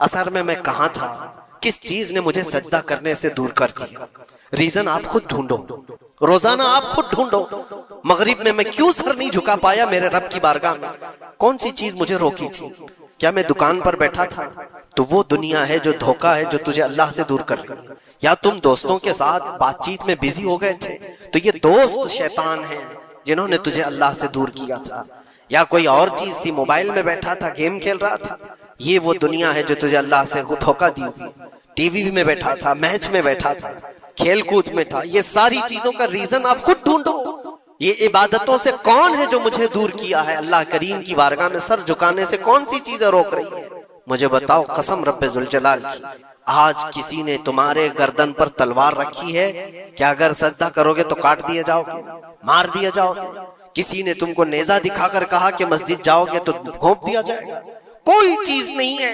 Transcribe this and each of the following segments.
اثر میں کہاں تھا؟ کس چیز نے مجھے سجدہ کرنے سے دور کر دیا؟ ریزن آپ خود ڈھونڈو، روزانہ آپ خود ڈھونڈو۔ مغرب میں کیوں سر نہیں جھکا پایا میرے رب کی بارگاہ میں؟ کون سی چیز مجھے روکی تھی؟ کیا میں دکان پر بیٹھا تھا؟ تو وہ دنیا ہے جو دھوکہ ہے، جو تجھے اللہ سے دور کر رہی ہے۔ یا تم دوستوں کے ساتھ بات چیت میں بزی ہو گئے تھے، تو یہ دوست شیطان ہیں جنہوں نے تجھے اللہ سے دور کیا تھا۔ یا کوئی اور چیز تھی، موبائل میں بیٹھا تھا، گیم کھیل رہا تھا، یہ وہ دنیا ہے جو تجھے اللہ سے دھوکہ دی ہوئی۔ ٹی وی میں بیٹھا تھا، میچ میں بیٹھا تھا، کھیل کود میں تھا۔ یہ ساری چیزوں کا ریزن آپ خود ڈھونڈو۔ یہ عبادتوں سے کون ہے جو مجھے دور کیا ہے؟ اللہ کریم کی بارگاہ میں سر جھکانے سے کون سی چیزیں روک رہی ہیں؟ مجھے بتاؤ قسم رب ذوالجلال کی، آج کسی نے تمہارے گردن پر تلوار رکھی ہے کہ اگر سجدہ کرو گے تو کاٹ دیے جاؤ گے، مار دیا جاؤ گے؟ کسی نے تم کو نیزہ دکھا کر کہا کہ مسجد جاؤ گے تو گھونپ دیا جائے گا؟ کوئی چیز نہیں ہے۔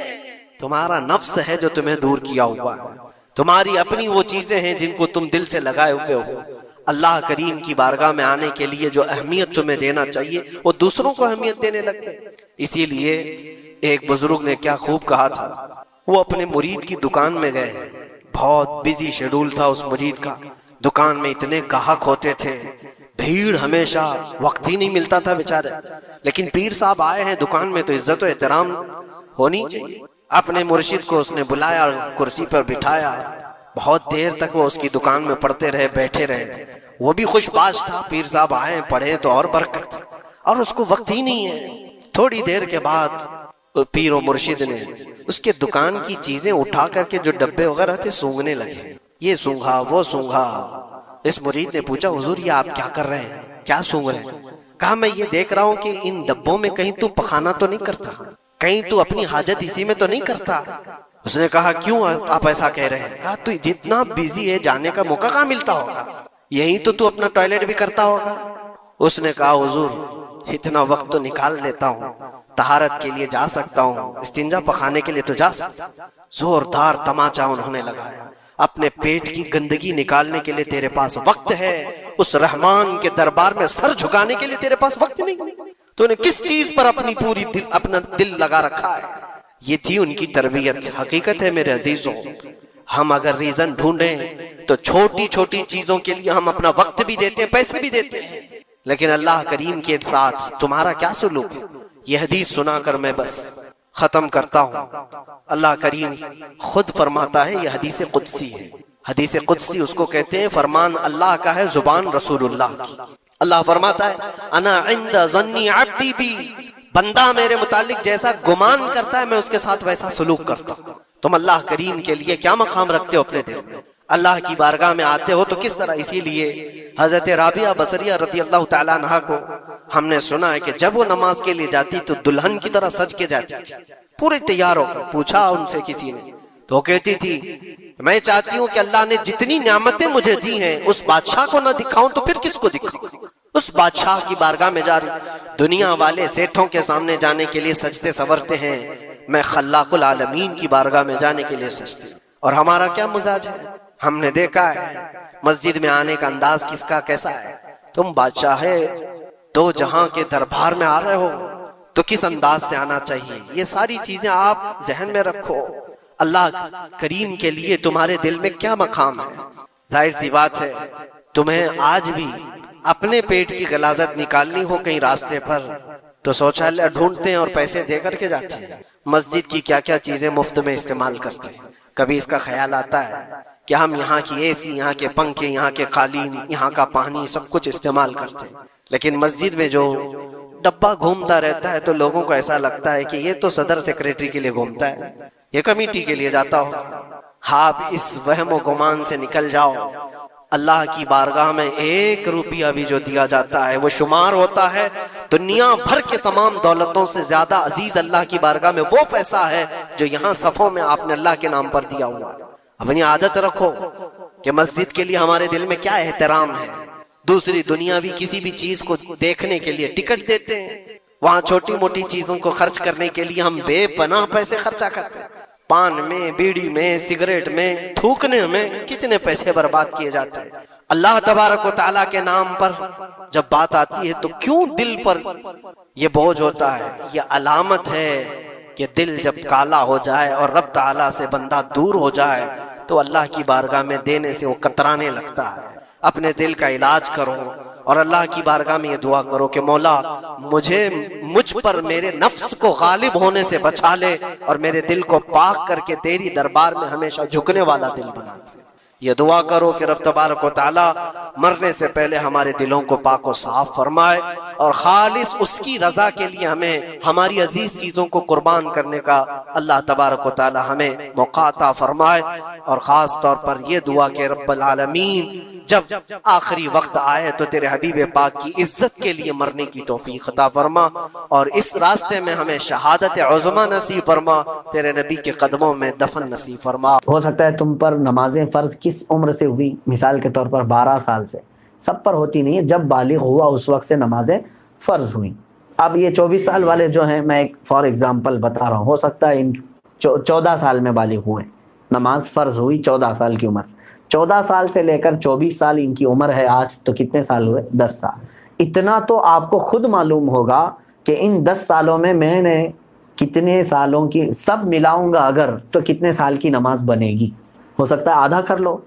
تمہارا نفس ہے جو تمہیں دور کیا ہوا ہے، تمہاری اپنی وہ چیزیں ہیں جن کو تم دل سے لگائے ہوئے ہو۔ اللہ کریم کی بارگاہ میں آنے کے لیے جو اہمیت تمہیں دینا چاہیے وہ دوسروں کو اہمیت دینے لگ گئے۔ اسی لیے ایک بزرگ نے کیا خوب کہا تھا، وہ اپنے مرید کی دکان میں گئے، بہت بزی شیڈول تھا اس مرید کا، دکان میں اتنے گاہک ہوتے تھے، بھیڑ ہمیشہ، وقت ہی نہیں ملتا تھا بیچارے، لیکن پیر صاحب آئے ہیں دکان میں تو عزت و احترام ہونی چاہیے۔ اپنے مرشد کو اس نے بلایا اور کرسی پر بٹھایا، بہت دیر تک وہ اس کی دکان میں پڑھتے رہے، بیٹھے رہے۔ وہ بھی خوش باش تھا، پیر صاحب آئے پڑھے تو اور برکت، اور اس کو وقت ہی نہیں ہے۔ تھوڑی دیر کے بعد پیر و مرشد نے اس کے دکان کی چیزیں اٹھا کر کے جو ڈبے وغیرہ تھے سونگنے لگے، یہ سونگا وہ سونگا۔ اس مرید نے پوچھا حضور یہ آپ کیا کر رہے ہیں، کیا سونگ رہے ہیں؟ کہا میں یہ دیکھ رہا ہوں کہ ان ڈبوں میں کہیں تو پخانا تو نہیں کرتا، کہیں تو اپنی حاجت اسی میں تو نہیں کرتا۔ اس نے کہا کیوں آپ ایسا کہہ رہے ہیں؟ کہا تو جتنا بیزی ہے جانے کا موقع کہاں ملتا ہوگا، یہیں تو اپنا ٹوائلٹ بھی کرتا ہوگا۔ اس نے کہا حضور اتنا وقت تو نکال لیتا ہوں، طہارت کے لیے جا سکتا ہوں، استنجا پخانے کے لیے تو جا سکتا ہوں۔ زوردار تماچا انہوں نے لگایا، اپنے پیٹ کی گندگی نکالنے کے لیے تیرے پاس وقت ہے، اس رحمان کے دربار میں سر جھکانے کے لیے تیرے پاس وقت نہیں، تو نے کس چیز پر اپنا دل لگا رکھا ہے؟ یہ تھی ان کی تربیت۔ حقیقت ہے میرے عزیزوں، ہم اگر ریزن ڈھونڈیں تو چھوٹی چھوٹی چیزوں کے لیے ہم اپنا وقت بھی دیتے ہیں، پیسے بھی دیتے ہیں، لیکن اللہ کریم کے ساتھ تمہارا کیا سلوک ہے؟ یہ حدیث سنا کر میں بس ختم کرتا ہوں۔ اللہ کریم خود فرماتا ہے، یہ حدیث قدسی ہے، حدیث قدسی اس کو کہتے ہیں، فرمان اللہ کا ہے، زبان رسول اللہ کی۔ اللہ فرماتا ہے انا عند ظنی عبدی بی، بندہ میرے متعلق جیسا گمان کرتا ہے میں اس کے ساتھ ویسا سلوک کرتا ہوں۔ تم اللہ کریم کے لیے کیا مقام رکھتے ہو اپنے دل میں؟ اللہ کی بارگاہ میں آتے ہو تو کس طرح؟ اسی لیے حضرت رابعہ بصریہ رضی اللہ تعالیٰ عنہا کو ہم نے سنا ہے کہ جب وہ نماز کے لیے جاتی تو دلہن کی طرح سج کے جاتی تھی، پورے تیار ہو کر۔ پوچھا ان سے کسی نے تو وہ کہتی تھی میں چاہتی ہوں کہ اللہ نے جتنی نعمتیں مجھے دی ہیں اس بادشاہ کو نہ دکھاؤں تو پھر کس کو دکھاؤں؟ اس بادشاہ کی بارگاہ میں جا رہی، دنیا والے سیٹھوں کے سامنے جانے کے لیے سجدے سورتے ہیں، میں خلاق العالمین کی بارگاہ میں جانے کے لیے سجدے۔ اور ہمارا کیا مزاج ہے؟ ہم نے دیکھا ہے مسجد میں آنے کا انداز کس کا کیسا ہے۔ تم بادشاہ دو جہاں کے دربار میں آ رہے ہو تو کس انداز سے آنا چاہیے؟ یہ ساری چیزیں آپ ذہن میں رکھو۔ اللہ کریم کے لیے تمہارے دل میں کیا مقام ہے؟ ظاہر سی بات ہے تمہیں آج بھی اپنے پیٹ کی غلاظت نکالنی ہو کہیں راستے پر تو شوچالیہ ڈھونڈتے ہیں اور پیسے دے کر کے جاتے ہیں۔ مسجد کی کیا کیا چیزیں مفت میں استعمال کرتے ہیں۔ کبھی اس کا خیال آتا ہے کہ ہم یہاں کی اے سی، یہاں کے پنکھے، یہاں کے قالین، یہاں کا پانی سب کچھ استعمال کرتے ہیں، لیکن مسجد میں جو ڈبہ گھومتا رہتا ہے تو لوگوں کو ایسا لگتا ہے کہ یہ تو صدر سیکریٹری کے لیے گھومتا ہے، یہ کمیٹی کے لیے جاتا ہو۔ آپ اس وہم و گمان سے نکل جاؤ، اللہ کی بارگاہ میں 1 روپیہ بھی جو دیا جاتا ہے وہ شمار ہوتا ہے دنیا بھر کے تمام دولتوں سے زیادہ عزیز اللہ کی بارگاہ میں وہ پیسہ ہے جو یہاں صفوں میں آپ نے اللہ کے نام پر دیا ہوا۔ اپنی عادت رکھو کہ مسجد کے لیے ہمارے دل میں کیا احترام ہے۔ دوسری دنیاوی کسی بھی چیز کو دیکھنے کے لیے ٹکٹ دیتے ہیں، وہاں چھوٹی موٹی چیزوں کو خرچ کرنے کے لیے ہم بے پناہ پیسے خرچہ کرتے ہیں۔ پان میں، بیڑی میں، سگریٹ میں، تھوکنے میں کتنے پیسے برباد کیے جاتے ہیں۔ اللہ تبارک و تعالیٰ کے نام پر جب بات آتی ہے تو کیوں دل پر یہ بوجھ ہوتا ہے؟ یہ علامت ہے کہ دل جب کالا ہو جائے اور رب تعالیٰ سے بندہ دور ہو جائے تو اللہ کی بارگاہ میں دینے سے وہ کترانے لگتا ہے۔ اپنے دل کا علاج کرو اور اللہ کی بارگاہ میں یہ دعا کرو کہ مولا مجھ پر میرے نفس کو غالب ہونے سے بچا لے اور میرے دل کو پاک کر کے تیری دربار میں ہمیشہ جھکنے والا دل بنا دے۔ یہ دعا کرو کہ رب تبارک و تعالی مرنے سے پہلے ہمارے دلوں کو پاک و صاف فرمائے اور خالص اس کی رضا کے لیے ہمیں ہماری عزیز چیزوں کو قربان کرنے کا اللہ تبارک و تعالی ہمیں موقع عطا فرمائے۔ اور خاص طور پر یہ دعا کہ رب العالمین جب آخری وقت آئے تو تیرے حبیب پاک کی عزت کے لیے مرنے کی توفیق عطا فرما اور اس راستے میں ہمیں شہادت عظمی نصیب فرما، تیرے نبی کے قدموں میں دفن نصیب فرما۔ ہو سکتا ہے تم پر نمازیں فرض کس عمر سے ہوئی، مثال کے طور پر 12 سال سے، سب پر ہوتی نہیں ہے، جب بالغ ہوا اس وقت سے نمازیں فرض ہوئیں۔ اب یہ 24 سال والے جو ہیں، میں ایک فار ایگزامپل بتا رہا ہوں، ہو سکتا ہے ان 14 سال میں بالغ ہوئے، نماز فرض ہوئی 14 سال کی عمر سے، 14 سال سے لے کر 24 سال ان کی عمر ہے آج، تو کتنے سال ہوئے؟ 10 سال۔ اتنا تو آپ کو خود معلوم ہوگا کہ ان 10 سالوں میں نے کتنے سالوں کی سب ملاؤں گا اگر تو کتنے سال کی نماز بنے گی۔ ہو سکتا ہے آدھا کر لو،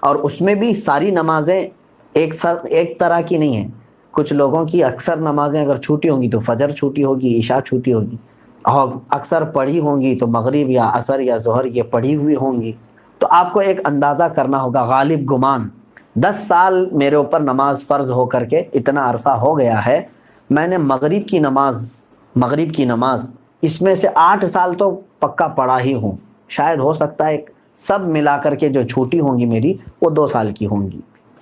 اور اس میں بھی ساری نمازیں ایک طرح کی نہیں ہیں۔ کچھ لوگوں کی اکثر نمازیں اگر چھوٹی ہوں گی تو فجر چھوٹی ہوگی، عشاء چھوٹی ہوگی، اور اکثر پڑھی ہوں گی تو مغرب یا عصر یا ظہر یہ پڑھی ہوئی ہوں گی۔ تو آپ کو ایک اندازہ کرنا ہوگا، غالب گمان 10 سال میرے اوپر نماز فرض ہو کر کے اتنا عرصہ ہو گیا ہے، میں نے مغرب کی نماز اس میں سے 8 سال تو پکا پڑھا ہی ہوں، شاید ہو سکتا ہے سب ملا کر کے جو چھوٹی ہوں گی میری وہ 2 سال کی ہوں گی۔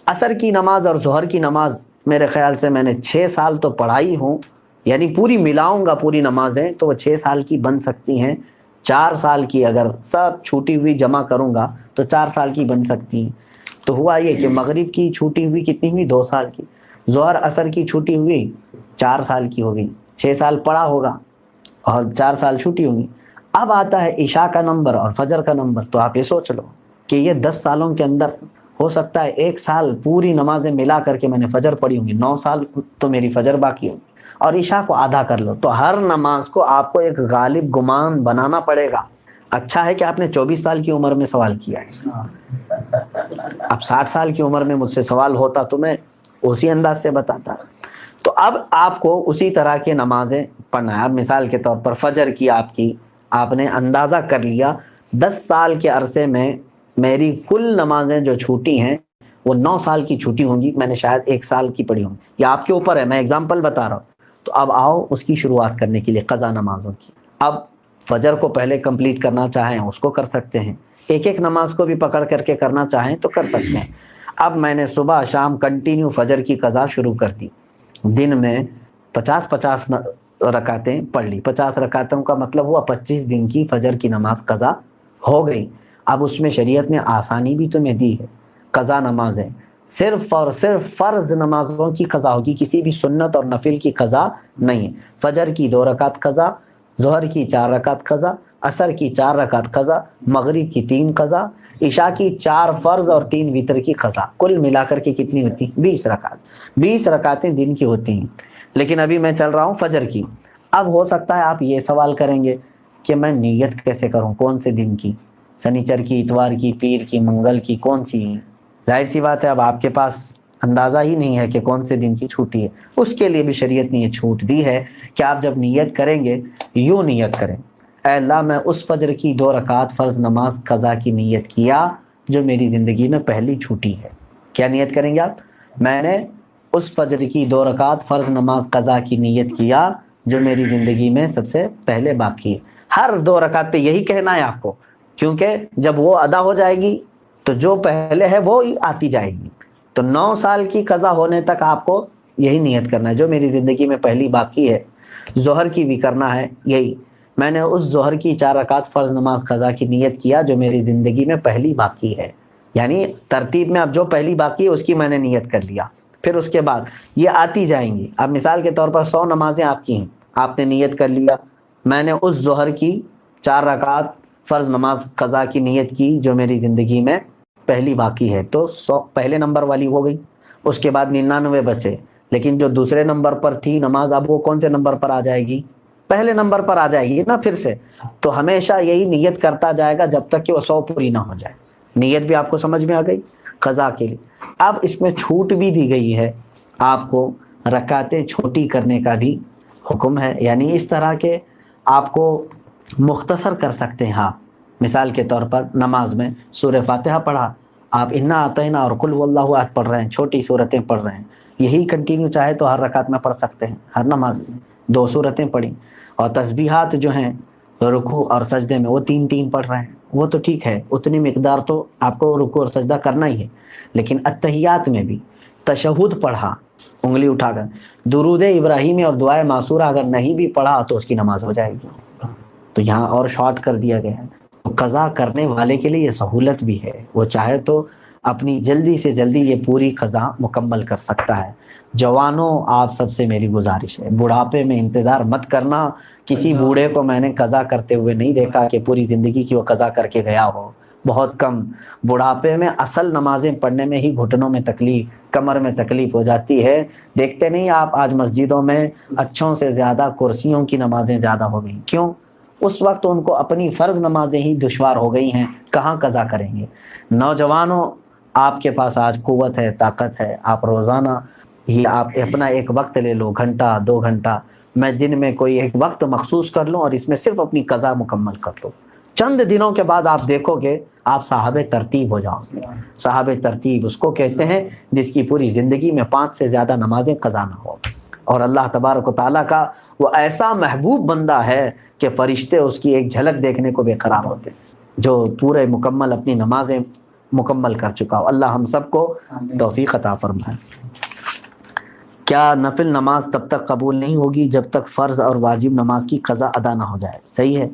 عصر کی نماز اور ظہر کی نماز میرے خیال سے میں نے 6 سال تو پڑھائی ہوں، یعنی پوری ملاؤں گا پوری نمازیں تو وہ 6 سال کی بن سکتی ہیں۔ 4 سال کی اگر سب چھوٹی ہوئی جمع کروں گا تو 4 سال کی بن سکتی ہیں۔ تو ہوا یہ کہ مغرب کی چھوٹی ہوئی کتنی ہوئی؟ 2 سال کی، ظہر عصر کی چھوٹی ہوئی 4 سال کی ہو گئی، 6 سال پڑھا ہوگا اور 4 سال چھوٹی ہوگی۔ اب آتا ہے عشاء کا نمبر اور فجر کا نمبر، تو آپ یہ سوچ لو کہ یہ 10 سالوں کے اندر ہو سکتا ہے 1 سال پوری نمازیں ملا کر کے میں نے فجر پڑھی ہوں گی، 9 سال تو میری فجر باقی ہوگی، اور عشاء کو آدھا کر لو، تو ہر نماز کو آپ کو ایک غالب گمان بنانا پڑے گا۔ اچھا ہے کہ آپ نے 24 سال کی عمر میں سوال کیا ہے، اب 60 سال کی عمر میں مجھ سے سوال ہوتا تو میں اسی انداز سے بتاتا۔ تو اب آپ کو اسی طرح کے نمازیں پڑھنا ہے۔ اب مثال کے طور پر فجر کی آپ نے اندازہ کر لیا 10 سال کے عرصے میں میری کل نمازیں جو چھوٹی ہیں وہ 9 سال کی چھوٹی ہوں گی، میں نے شاید 1 سال کی پڑھی ہوں، یا آپ کے اوپر ہے، میں اگزامپل بتا رہا ہوں۔ تو اب آؤ اس کی شروعات کرنے کے لیے قضا نمازوں کی۔ اب فجر کو پہلے کمپلیٹ کرنا چاہیں اس کو کر سکتے ہیں، ایک نماز کو بھی پکڑ کر کے کرنا چاہیں تو کر سکتے ہیں۔ اب میں نے صبح شام کنٹینیو فجر کی قضا شروع کر دی، دن میں 50 رکعتیں پڑھ لی، 50 رکعتوں کا مطلب ہوا 25 دن کی فجر کی نماز قضا ہو گئی۔ اب اس میں شریعت نے آسانی بھی تمہیں دی ہے، قضا نمازیں صرف اور صرف فرض نمازوں کی قضا ہوگی، کسی بھی سنت اور نفل کی قضا نہیں ہے۔ فجر کی 2 رکعت قضا، ظہر کی 4 رکعت قضا، عصر کی 4 رکعت قضا، مغرب کی 3 قضا، عشاء کی 4 فرض اور 3 وتر کی قضا، کل ملا کر کے کتنی ہوتی؟ 20 رکعت، 20 رکعتیں دن کی ہوتی ہیں۔ لیکن ابھی میں چل رہا ہوں فجر کی۔ اب ہو سکتا ہے آپ یہ سوال کریں گے کہ میں نیت کیسے کروں، کون سے دن کی، سنیچر کی، اتوار کی، پیر کی، منگل کی، کون سی؟ ظاہر سی بات ہے اب آپ کے پاس اندازہ ہی نہیں ہے کہ کون سے دن کی چھوٹی ہے۔ اس کے لیے بھی شریعت نے یہ چھوٹ دی ہے کہ آپ جب نیت کریں گے یوں نیت کریں، اے اللہ میں اس فجر کی 2 رکعت فرض نماز قضا کی نیت کیا جو میری زندگی میں پہلی چھوٹی ہے۔ کیا نیت کریں گے آپ؟ میں نے اس فجر کی 2 رکعت فرض نماز قضا کی نیت کیا جو میری زندگی میں سب سے پہلے باقی ہے۔ ہر 2 رکعت پہ یہی کہنا ہے آپ کو، کیونکہ جب وہ ادا ہو جائے گی تو جو پہلے ہے وہ آتی جائے گی۔ تو 9 سال کی قضا ہونے تک آپ کو یہی نیت کرنا ہے جو میری زندگی میں پہلی باقی ہے۔ ظہر کی بھی کرنا ہے یہی، میں نے اس ظہر کی 4 رکعت فرض نماز قضا کی نیت کیا جو میری زندگی میں پہلی باقی ہے، یعنی ترتیب میں اب جو پہلی باقی ہے اس کی میں نے نیت کر لیا، پھر اس کے بعد یہ آتی جائیں گی۔ اب مثال کے طور پر 100 نمازیں آپ کی ہیں، آپ نے نیت کر لیا میں نے اس ظہر کی 4 رکعت فرض نماز قضا کی نیت کی جو میری زندگی میں پہلی باقی ہے، تو 100 پہلے نمبر والی ہو گئی۔ اس کے بعد 99 بچے، لیکن جو دوسرے نمبر پر تھی نماز اب وہ کون سے نمبر پر آ جائے گی؟ پہلے نمبر پر آ جائے گی نا پھر سے. تو ہمیشہ یہی نیت کرتا جائے گا جب تک کہ وہ 100 پوری نہ ہو جائے. نیت بھی آپ کو سمجھ میں آ گئی قضا کے لیے. اب اس میں چھوٹ بھی دی گئی ہے آپ کو، رکعتیں چھوٹی کرنے کا بھی حکم ہے. یعنی اس طرح کے آپ کو مختصر کر سکتے ہیں آپ. مثال کے طور پر نماز میں سورہ فاتحہ پڑھا، آپ انا اعطینا اور قل هو اللہ احد پڑھ رہے ہیں، چھوٹی صورتیں پڑھ رہے ہیں. یہی کنٹینیو چاہے تو ہر رکعت میں پڑھ سکتے ہیں، ہر نماز میں 2 صورتیں پڑھی. اور تسبیحات جو ہیں رکوع اور سجدے میں وہ 3 پڑھ رہے ہیں، وہ تو ٹھیک ہے، اتنی مقدار تو آپ کو رکوع اور سجدہ کرنا ہی ہے. لیکن اتحیات میں بھی تشہد پڑھا انگلی اٹھا کر، درود ابراہیمی اور دعائے معصورہ اگر نہیں بھی پڑھا تو اس کی نماز ہو جائے گی. تو یہاں اور شارٹ کر دیا گیا ہے. تو قضا کرنے والے کے لیے یہ سہولت بھی ہے، وہ چاہے تو اپنی جلدی سے جلدی یہ پوری قضا مکمل کر سکتا ہے. جوانوں آپ سب سے میری گزارش ہے، بڑھاپے میں انتظار مت کرنا. کسی بوڑھے کو میں نے قضا کرتے ہوئے نہیں دیکھا کہ پوری زندگی کی وہ قضا کر کے گیا ہو، بہت کم. بڑھاپے میں اصل نمازیں پڑھنے میں ہی گھٹنوں میں تکلیف، کمر میں تکلیف ہو جاتی ہے. دیکھتے نہیں آپ آج مسجدوں میں اچھوں سے زیادہ کرسیوں کی نمازیں زیادہ ہو گئی. کیوں؟ اس وقت ان کو اپنی فرض نمازیں ہی دشوار ہو گئی ہیں، کہاں قضا کریں گے. نوجوانوں آپ کے پاس آج قوت ہے، طاقت ہے، آپ روزانہ ہی آپ اپنا ایک وقت لے لو، گھنٹہ 2 گھنٹہ. میں دن میں کوئی ایک وقت مخصوص کر لوں اور اس میں صرف اپنی قضا مکمل کر لوں. چند دنوں کے بعد آپ دیکھو گے آپ صاحب ترتیب ہو جاؤ گے. صاحب ترتیب اس کو کہتے ہیں جس کی پوری زندگی میں 5 سے زیادہ نمازیں قضا نہ ہو. اور اللہ تبارک و تعالیٰ کا وہ ایسا محبوب بندہ ہے کہ فرشتے اس کی ایک جھلک دیکھنے کو بے قرار ہوتے ہیں، جو پورے مکمل اپنی نمازیں مکمل کر چکا ہو. اللہ ہم سب کو توفیق عطا فرمائے. کیا نفل نماز تب تک قبول نہیں ہوگی جب تک فرض اور واجب نماز کی قضا ادا نہ ہو جائے؟ صحیح ہے.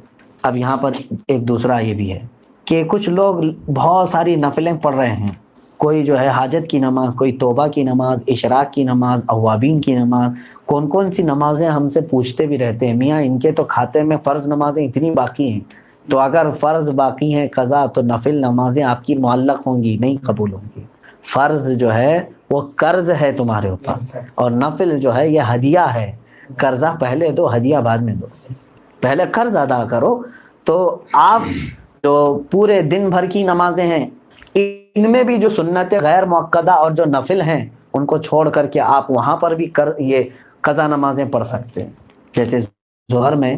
اب یہاں پر ایک دوسرا یہ بھی ہے کہ کچھ لوگ بہت ساری نفلیں پڑھ رہے ہیں. کوئی جو ہے حاجت کی نماز، کوئی توبہ کی نماز، اشراق کی نماز، اوابین کی نماز، کون سی نمازیں ہم سے پوچھتے بھی رہتے ہیں میاں ان کے تو کھاتے میں فرض نمازیں اتنی باقی ہیں. تو اگر فرض باقی ہیں قضا تو نفل نمازیں آپ کی معلق ہوں گی، نہیں قبول ہوں گی. فرض جو ہے وہ قرض ہے تمہارے اوپر، اور نفل جو ہے یہ ہدیہ ہے. قرضہ پہلے دو، ہدیہ بعد میں دو. پہلے قرض ادا کرو. تو آپ جو پورے دن بھر کی نمازیں ہیں ان میں بھی جو سنت غیر مؤکدہ اور جو نفل ہیں ان کو چھوڑ کر کے آپ وہاں پر بھی یہ قضا نمازیں پڑھ سکتے ہیں. جیسے ظہر میں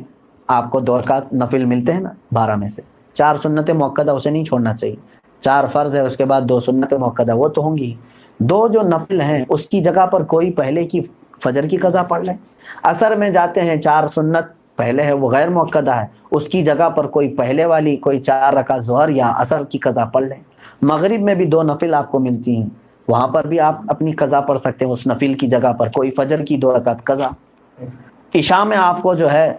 آپ کو 2 رکعت نفل ملتے ہیں نا 12 میں سے، 4 سنت مؤکدہ اسے نہیں چھوڑنا چاہیے. 4 فرض ہے، اس کے بعد 2 سنت مؤکدہ وہ تو ہوں گی. 2 جو نفل ہیں اس کی جگہ پر کوئی پہلے کی فجر کی قضا پڑھ لیں. عصر میں جاتے ہیں 4 سنت پہلے ہے وہ غیر مؤکدہ ہے، اس کی جگہ پر کوئی پہلے والی کوئی 4 رکعت ظہر یا عصر کی قضا پڑھ لیں. مغرب میں بھی 2 نفل آپ کو ملتی ہیں، وہاں پر بھی آپ اپنی قضا پڑھ سکتے ہیں اس نفل کی جگہ پر کوئی فجر کی 2 رکعت قضا. عشاء میں آپ کو جو ہے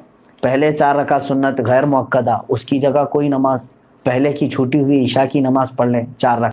پہلے 4 رکعت سنت غیر مؤکدہ، اس کی جگہ کوئی نماز پہلے کی چھوٹی ہوئی عشاء کی نماز پڑھ لیں 4 رکعت.